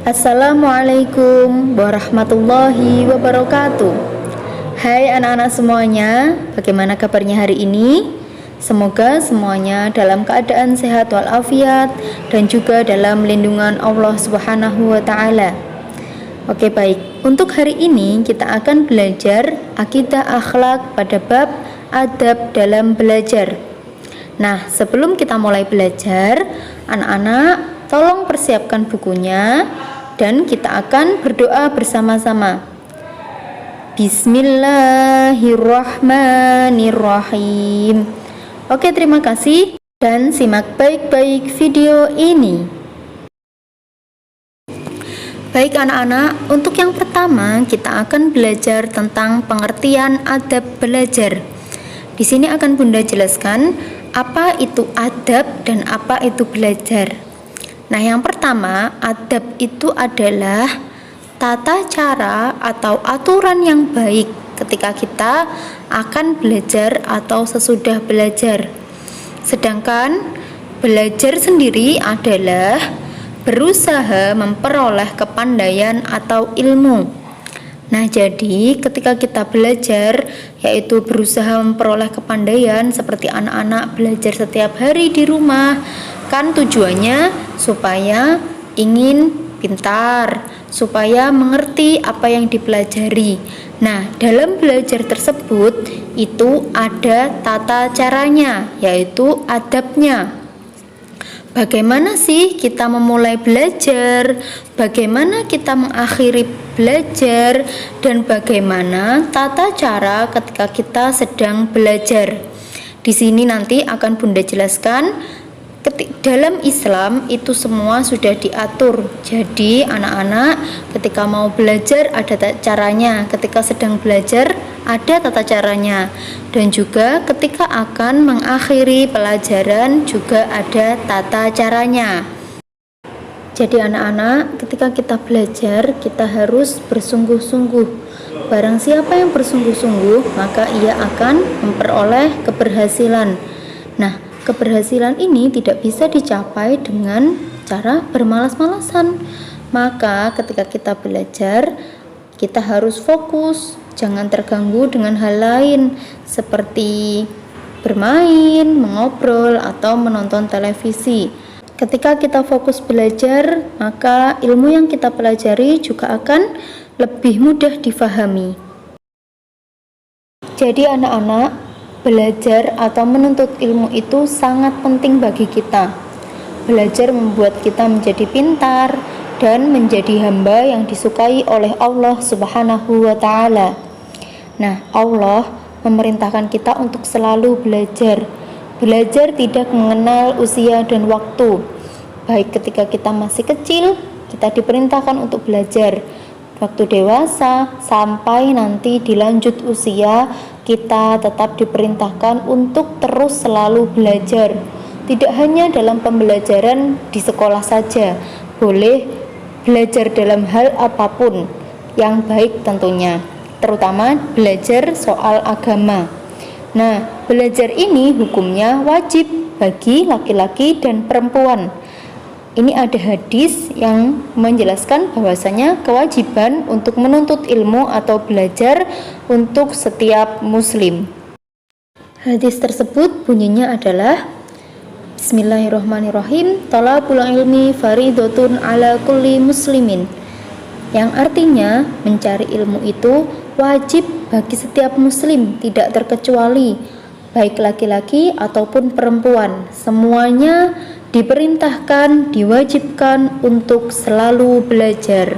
Assalamualaikum warahmatullahi wabarakatuh. Hai anak-anak semuanya, bagaimana kabarnya hari ini? Semoga semuanya dalam keadaan sehat walafiat dan juga dalam lindungan Allah Subhanahu wa taala. Oke, baik. Untuk hari ini kita akan belajar akidah akhlak pada bab adab dalam belajar. Nah, sebelum kita mulai belajar, anak-anak tolong persiapkan bukunya dan kita akan berdoa bersama-sama. Bismillahirrahmanirrahim. Oke, terima kasih dan simak baik-baik video ini. Baik anak-anak, untuk yang pertama kita akan belajar tentang pengertian adab belajar. Di sini akan Bunda jelaskan apa itu adab dan apa itu belajar. Nah, yang pertama, adab itu adalah tata cara atau aturan yang baik ketika kita akan belajar atau sesudah belajar. Sedangkan belajar sendiri adalah berusaha memperoleh kepandaian atau ilmu. Nah, jadi ketika kita belajar, yaitu berusaha memperoleh kepandaian seperti anak-anak belajar setiap hari di rumah, kan tujuannya supaya ingin pintar, supaya mengerti apa yang dipelajari. Nah, dalam belajar tersebut itu ada tata caranya, yaitu adabnya. Bagaimana sih kita memulai belajar, bagaimana kita mengakhiri belajar, dan bagaimana tata cara ketika kita sedang belajar. Di sini nanti akan Bunda jelaskan. Dalam Islam itu semua sudah diatur. Jadi anak-anak ketika mau belajar ada caranya, ketika sedang belajar ada tata caranya, dan juga ketika akan mengakhiri pelajaran juga ada tata caranya. Jadi anak-anak ketika kita belajar kita harus bersungguh-sungguh. Barang siapa yang bersungguh-sungguh maka ia akan memperoleh keberhasilan. Nah, keberhasilan ini tidak bisa dicapai dengan cara bermalas-malasan. Maka ketika kita belajar, kita harus fokus, jangan terganggu dengan hal lain seperti bermain, mengobrol, atau menonton televisi. Ketika kita fokus belajar, maka ilmu yang kita pelajari juga akan lebih mudah difahami. Jadi anak-anak, belajar atau menuntut ilmu itu sangat penting bagi kita. Belajar membuat kita menjadi pintar dan menjadi hamba yang disukai oleh Allah Subhanahu wa taala. Nah, Allah memerintahkan kita untuk selalu belajar. Belajar tidak mengenal usia dan waktu. Baik ketika kita masih kecil, kita diperintahkan untuk belajar. Waktu dewasa sampai nanti dilanjut usia, kita tetap diperintahkan untuk terus selalu belajar. Tidak hanya dalam pembelajaran di sekolah saja, boleh belajar dalam hal apapun yang baik tentunya, terutama belajar soal agama. Nah, belajar ini hukumnya wajib bagi laki-laki dan perempuan. Ini ada hadis yang menjelaskan bahwasanya kewajiban untuk menuntut ilmu atau belajar untuk setiap muslim. Hadis tersebut bunyinya adalah Bismillahirrahmanirrahim, Thalabul ilmi faridotun ala kulli muslimin, yang artinya mencari ilmu itu wajib bagi setiap muslim, tidak terkecuali baik laki-laki ataupun perempuan. Semuanya diperintahkan, diwajibkan untuk selalu belajar.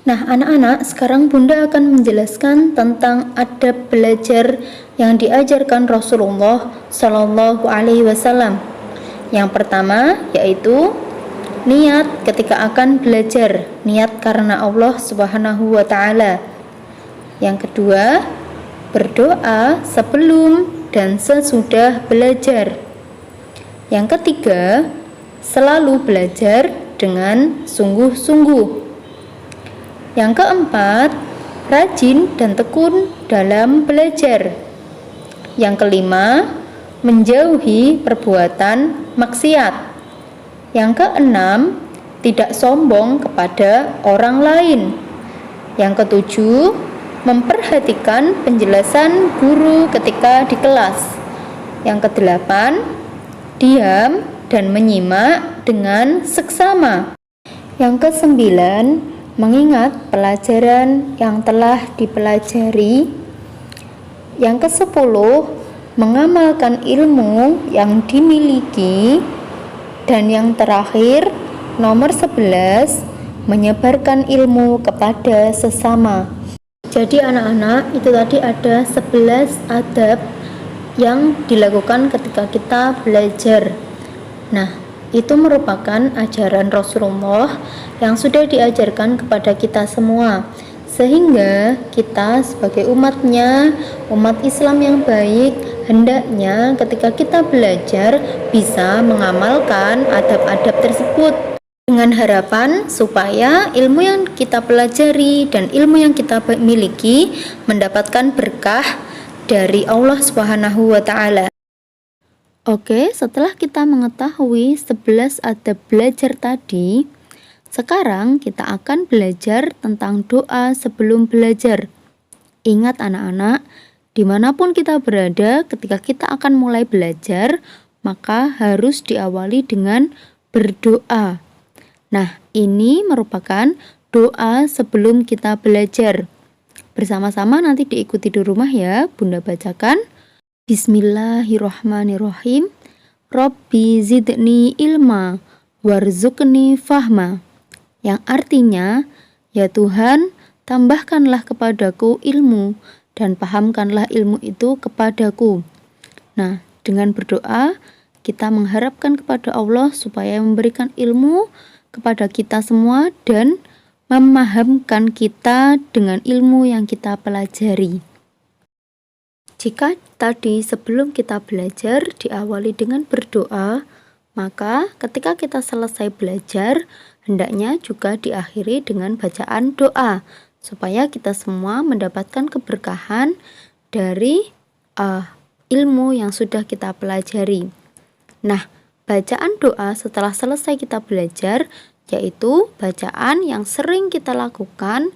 Nah, anak-anak, sekarang Bunda akan menjelaskan tentang adab belajar yang diajarkan Rasulullah Shallallahu Alaihi Wasallam. Yang pertama yaitu niat ketika akan belajar, niat karena Allah Subhanahu wa taala. Yang kedua, berdoa sebelum dan sesudah belajar. Yang ketiga, selalu belajar dengan sungguh-sungguh. Yang keempat, rajin dan tekun dalam belajar. Yang kelima, menjauhi perbuatan maksiat. Yang keenam, tidak sombong kepada orang lain. Yang ketujuh, memperhatikan penjelasan guru ketika di kelas. Yang kedelapan, diam dan menyimak dengan seksama. Yang kesembilan, mengingat pelajaran yang telah dipelajari. Yang kesepuluh, mengamalkan ilmu yang dimiliki. Dan yang terakhir, nomor 11, menyebarkan ilmu kepada sesama. Jadi anak-anak, itu tadi ada 11 adab yang dilakukan ketika kita belajar. Nah, itu merupakan ajaran Rasulullah yang sudah diajarkan kepada kita semua, sehingga kita sebagai umatnya, umat Islam yang baik, hendaknya ketika kita belajar bisa mengamalkan adab-adab tersebut dengan harapan supaya ilmu yang kita pelajari dan ilmu yang kita miliki mendapatkan berkah dari Allah Subhanahu wa taala. Oke, setelah kita mengetahui 11 adab belajar tadi, sekarang kita akan belajar tentang doa sebelum belajar. Ingat anak-anak, dimanapun kita berada ketika kita akan mulai belajar, maka harus diawali dengan berdoa. Nah, ini merupakan doa sebelum kita belajar. Bersama-sama nanti diikuti di rumah ya, Bunda bacakan. Bismillahirrahmanirrahim. Rabbi zidni ilma warzuqni fahma. Yang artinya, ya Tuhan, tambahkanlah kepadaku ilmu dan pahamkanlah ilmu itu kepadaku. Nah, dengan berdoa, kita mengharapkan kepada Allah supaya memberikan ilmu kepada kita semua dan memahamkan kita dengan ilmu yang kita pelajari. Jika tadi sebelum kita belajar diawali dengan berdoa, maka ketika kita selesai belajar, hendaknya juga diakhiri dengan bacaan doa, supaya kita semua mendapatkan keberkahan dari ilmu yang sudah kita pelajari. Nah, bacaan doa setelah selesai kita belajar, yaitu bacaan yang sering kita lakukan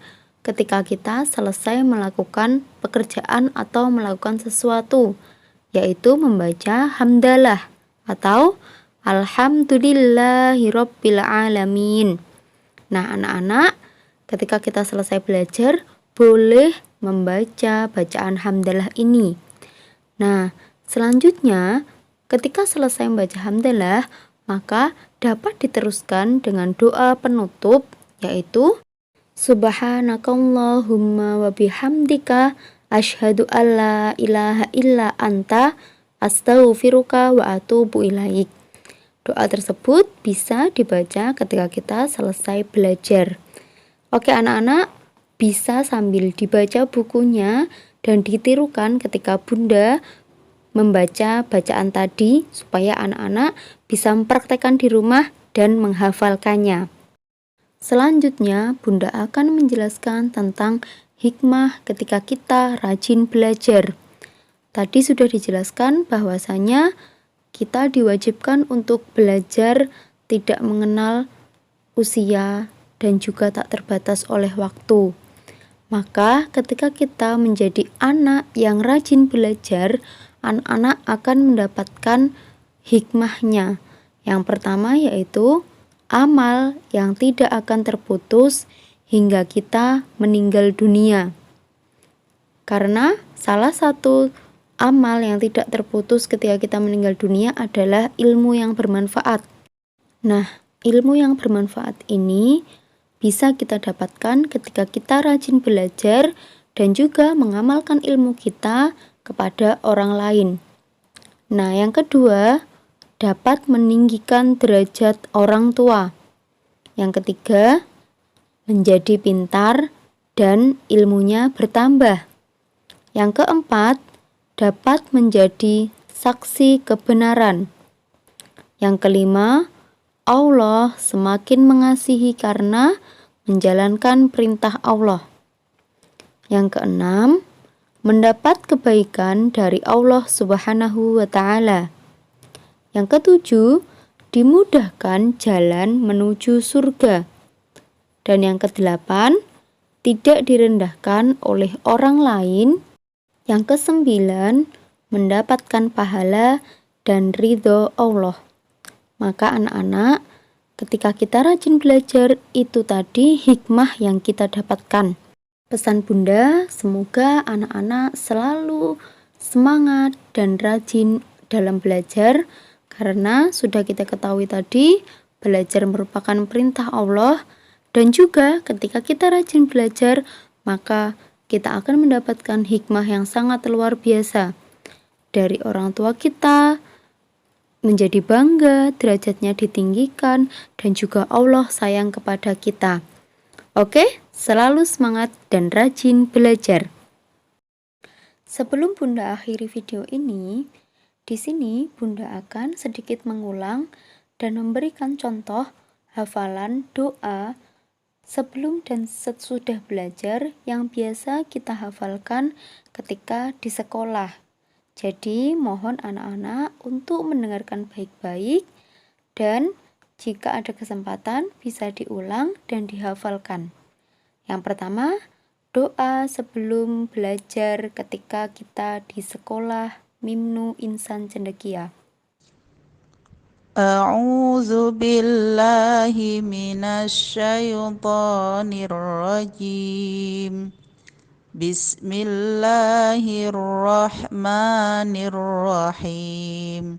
ketika kita selesai melakukan pekerjaan atau melakukan sesuatu, yaitu membaca hamdalah atau alhamdulillahirabbil alamin. Nah, anak-anak, ketika kita selesai belajar, boleh membaca bacaan hamdalah ini. Nah, selanjutnya, ketika selesai membaca hamdalah, maka dapat diteruskan dengan doa penutup, yaitu Subhanakallahumma wa bihamdika asyhadu alla ilaha illa anta astaghfiruka wa atubu ilaik. Doa tersebut bisa dibaca ketika kita selesai belajar. Oke anak-anak, bisa sambil dibaca bukunya dan ditirukan ketika Bunda membaca bacaan tadi supaya anak-anak bisa mempraktekkan di rumah dan menghafalkannya. Selanjutnya, Bunda akan menjelaskan tentang hikmah ketika kita rajin belajar. Tadi sudah dijelaskan bahwasanya kita diwajibkan untuk belajar tidak mengenal usia dan juga tak terbatas oleh waktu. Maka ketika kita menjadi anak yang rajin belajar, anak-anak akan mendapatkan hikmahnya. Yang pertama yaitu amal yang tidak akan terputus hingga kita meninggal dunia. Karena salah satu amal yang tidak terputus ketika kita meninggal dunia adalah ilmu yang bermanfaat. Nah, ilmu yang bermanfaat ini bisa kita dapatkan ketika kita rajin belajar dan juga mengamalkan ilmu kita kepada orang lain. Nah, yang kedua, dapat meninggikan derajat orang tua. Yang ketiga, menjadi pintar dan ilmunya bertambah. Yang keempat, dapat menjadi saksi kebenaran. Yang kelima, Allah semakin mengasihi karena menjalankan perintah Allah. Yang keenam, mendapat kebaikan dari Allah Subhanahu wa taala. Yang ketujuh, dimudahkan jalan menuju surga. Dan yang kedelapan, tidak direndahkan oleh orang lain. Yang kesembilan, mendapatkan pahala dan ridho Allah. Maka anak-anak, ketika kita rajin belajar, itu tadi hikmah yang kita dapatkan. Pesan Bunda, semoga anak-anak selalu semangat dan rajin dalam belajar, karena sudah kita ketahui tadi, belajar merupakan perintah Allah, dan juga ketika kita rajin belajar, maka kita akan mendapatkan hikmah yang sangat luar biasa. Dari orang tua kita, menjadi bangga, derajatnya ditinggikan, dan juga Allah sayang kepada kita. Oke, selalu semangat dan rajin belajar. Sebelum Bunda akhiri video ini, di sini Bunda akan sedikit mengulang dan memberikan contoh hafalan doa sebelum dan sesudah belajar yang biasa kita hafalkan ketika di sekolah. Jadi mohon anak-anak untuk mendengarkan baik-baik dan jika ada kesempatan bisa diulang dan dihafalkan. Yang pertama, doa sebelum belajar ketika kita di sekolah Mimnu Insan Cendekia. A'udzu billahi minasyaitonir rajim. Bismillahirrahmanirrahim.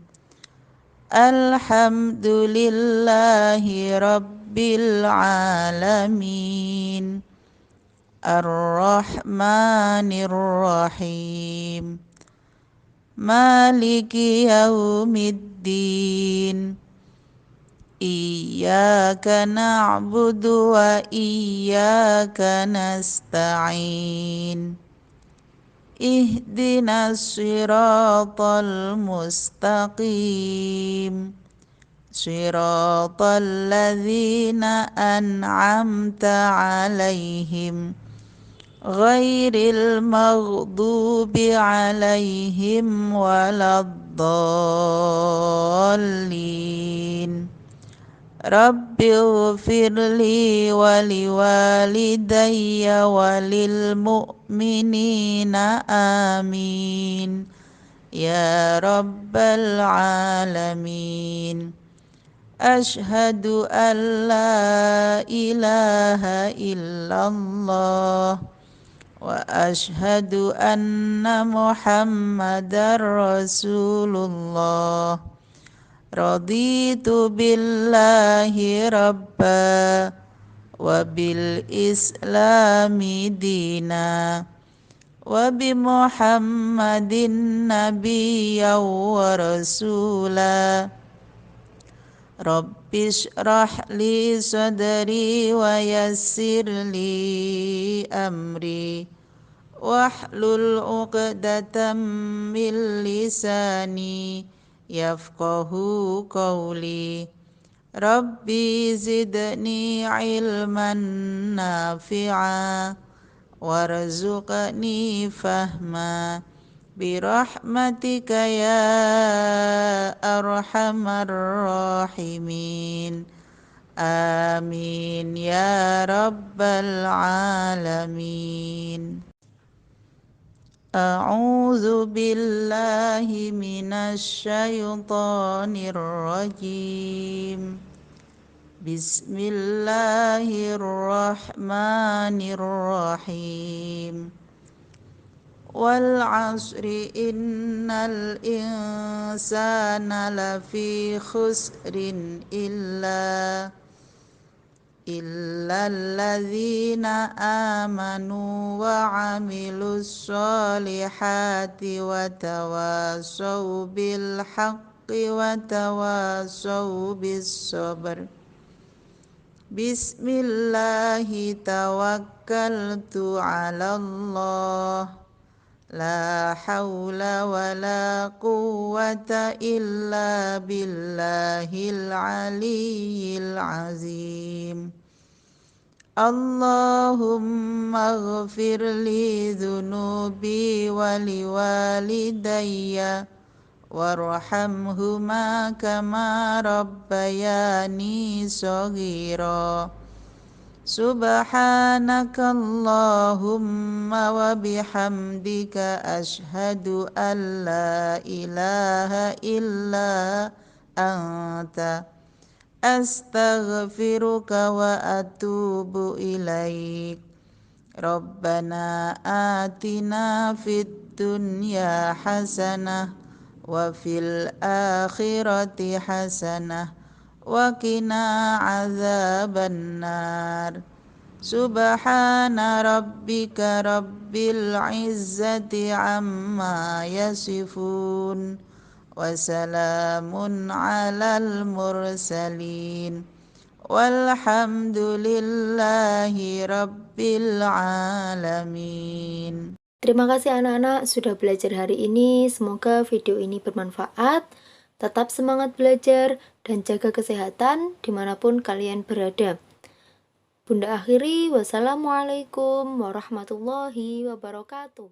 Alhamdulillahi rabbil alamin. Ar-Rahmanir Rahim. Maliki yaumiddin. Iyyaka na'budu wa iyyaka nasta'in. Ihdinas siratal mustaqim. Siratal ladzina an'amta 'alaihim ghairil maghdubi 'alaihim waladdallin. Rabbighfirli wa liwalidayya wa lil mu'minina amin ya rabbal alamin. Ashhadu an la ilaha illallah wa ashhadu anna muhammadar rasulullah. Raditu billahi rabba wa bil islami dina wa bi muhammadin nabiyya wa rasula. Rabbi shrah li sadri wa yassir li amri wahlul 'uqdatam min lisani yafqahu qawli. Rabbi zidni ilman nafi'a warzuqni fahma birahmatika ya arhamar rahimin. Amin ya rabbal alamin. A'udzu billahi minasyaitonir rajim. Bismillahirrahmanirrahim. Wal 'asri innal insana lafi khusrin illa alladzina amanu wa 'amilus solihati wa tawassaw bil haqqi wa tawassaw bis sabr. Bismillahi tawakkaltu 'alallah. La haula wa la quwwata illa billahil aliyyil azim. Allahumma ghfir li dhunubi wa liwalidayya وارحمهما كما ربياني صغيرا سبحانك اللهم وبحمدك أشهد أن لا إله إلا أنت أستغفرك وأتوب إليك ربنا آتنا في الدنيا حسنة وفي الآخرة حسنة وقنا عذاب النار سبحان ربك رب العزة عما يصفون وسلام على المرسلين والحمد لله رب العالمين. Terima kasih anak-anak sudah belajar hari ini. Semoga video ini bermanfaat. Tetap semangat belajar dan jaga kesehatan dimanapun kalian berada. Bunda akhiri, wassalamualaikum warahmatullahi wabarakatuh.